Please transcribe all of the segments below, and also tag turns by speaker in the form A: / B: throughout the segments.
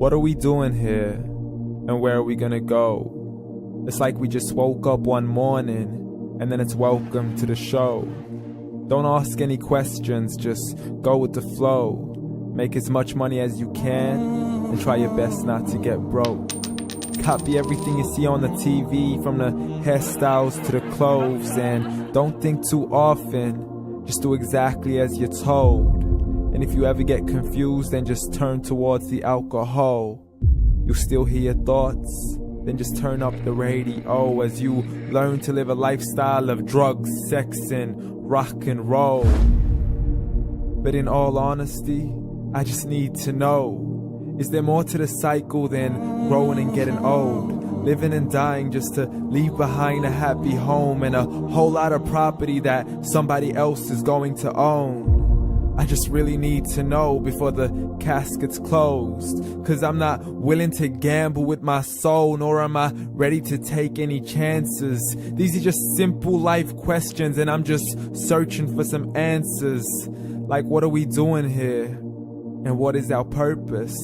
A: What are we doing here? And where are we gonna go? It's like we just woke up one morning and then it's welcome to the show. Don't ask any questions, just go with the flow. Make as much money as you can and try your best not to get broke. Copy everything you see on the TV, from the hairstyles to the clothes, and don't think too often, just do exactly as you're told. And if you ever get confused, then just turn towards the alcohol. You'll still hear your thoughts, then just turn up the radio as you learn to live a lifestyle of drugs, sex, and rock and roll. But in all honesty, I just need to know, is there more to the cycle than growing and getting old? Living and dying just to leave behind a happy home and a whole lot of property that somebody else is going to own. I just really need to know before the casket's closed, 'cause I'm not willing to gamble with my soul, nor am I ready to take any chances. These are just simple life questions and I'm just searching for some answers. Like, what are we doing here? And what is our purpose?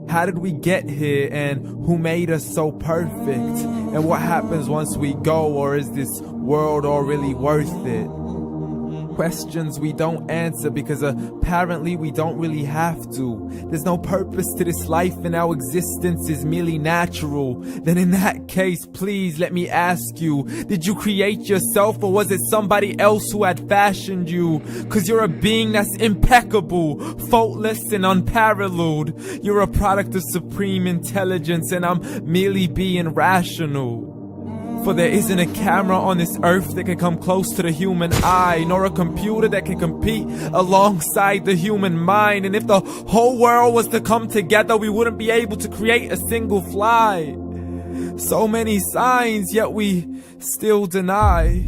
A: How did we get here, and who made us so perfect? And what happens once we go, or is this world all really worth it? Questions we don't answer because apparently we don't really have to. There's no purpose to this life and our existence is merely natural. Then in that case, please let me ask you, did you create yourself, or was it somebody else who had fashioned you? 'Cause you're a being that's impeccable, faultless and unparalleled. You're a product of supreme intelligence and I'm merely being rational. For there isn't a camera on this earth that can come close to the human eye, nor a computer that can compete alongside the human mind. And if the whole world was to come together, we wouldn't be able to create a single fly. So many signs, yet we still deny.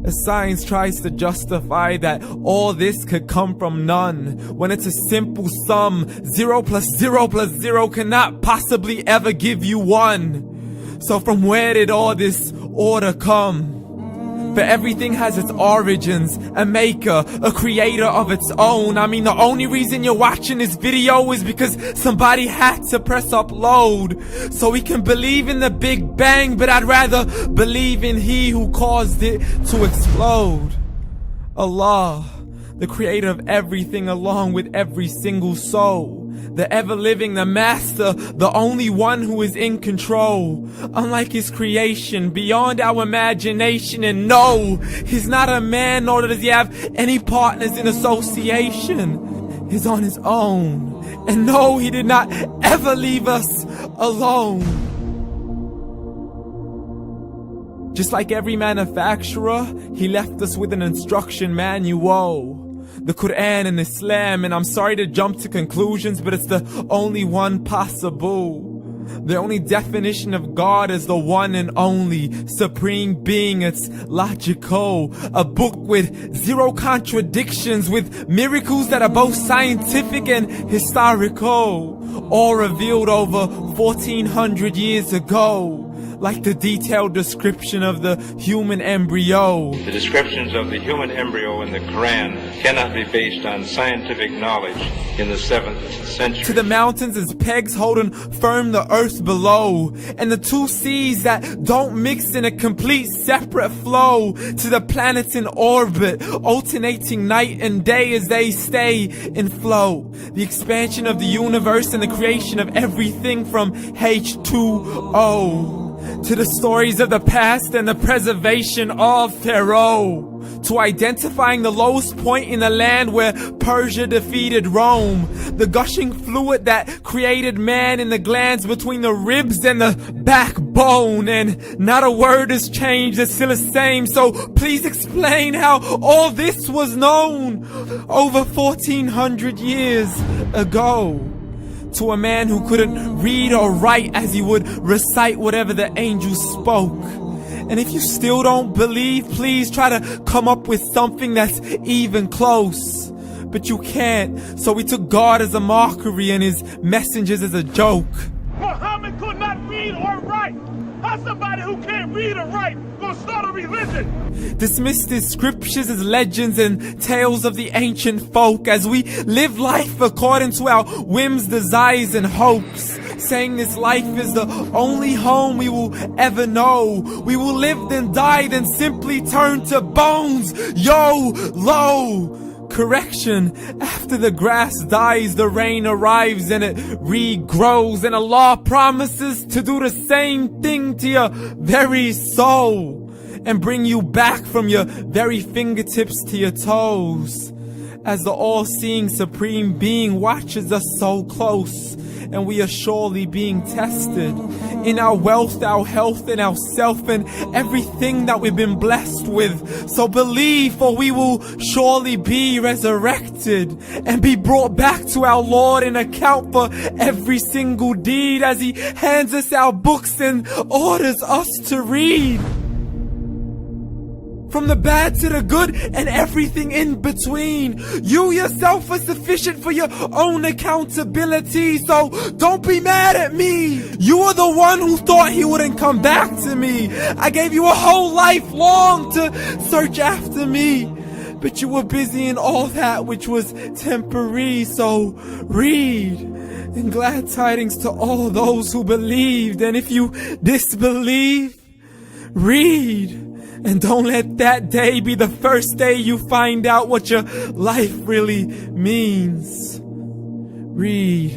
A: As science tries to justify that all this could come from none, when it's a simple sum. 0 plus 0 plus 0 cannot possibly ever give you 1. So from where did all this order come? For everything has its origins, a maker, a creator of its own. I mean, the only reason you're watching this video is because somebody had to press upload. So we can believe in the Big Bang, but I'd rather believe in He who caused it to explode. Allah, the creator of everything along with every single soul. The ever-living, the master, the only one who is in control. Unlike his creation, beyond our imagination. And no, he's not a man, nor does he have any partners in association. He's on his own. And no, he did not ever leave us alone. Just like every manufacturer, he left us with an instruction manual. The Quran and Islam, and I'm sorry to jump to conclusions, but it's the only one possible. The only definition of God is the one and only supreme being. It's logical, a book with 0 contradictions, with miracles that are both scientific and historical, all revealed over 1400 years ago. Like the detailed description of the human embryo.
B: The descriptions of the human embryo in the Quran cannot be based on scientific knowledge in the 7th century.
A: To the mountains as pegs holding firm the earth below, and the 2 seas that don't mix in a complete separate flow. To the planets in orbit, alternating night and day as they stay in flow. The expansion of the universe and the creation of everything from H2O. To the stories of the past and the preservation of Pharaoh. To identifying the lowest point in the land where Persia defeated Rome. The gushing fluid that created man in the glands between the ribs and the backbone. And not a word has changed, it's still the same. So please explain how all this was known over 1400 years ago. To a man who couldn't read or write, as he would recite whatever the angels spoke. And if you still don't believe, please try to come up with something that's even close. But you can't, so we took God as a mockery and his messengers as a joke.
C: Muhammad could not read or write. How's somebody who can't read or write gonna start a religion?
A: Dismissed his scriptures as legends and tales of the ancient folk, as we live life according to our whims, desires, and hopes. saying this life is the only home we will ever know. We will live then die, then simply turn to bones. YOLO! Correction, after the grass dies, the rain arrives and it regrows, and Allah promises to do the same thing to your very soul and bring you back from your very fingertips to your toes, as the all-seeing supreme being watches us so close, and we are surely being tested in our wealth, our health, and our self, and everything that we've been blessed with. So believe, for we will surely be resurrected and be brought back to our Lord and account for every single deed, as He hands us our books and orders us to read. From the bad to the good and everything in between. You yourself are sufficient for your own accountability, so don't be mad at me. You are the one who thought He wouldn't come back to me. I gave you a whole life long to search after me, but you were busy in all that which was temporary. So read, and glad tidings to all those who believed. And if you disbelieve, read. And don't let that day be the first day you find out what your life really means. Read.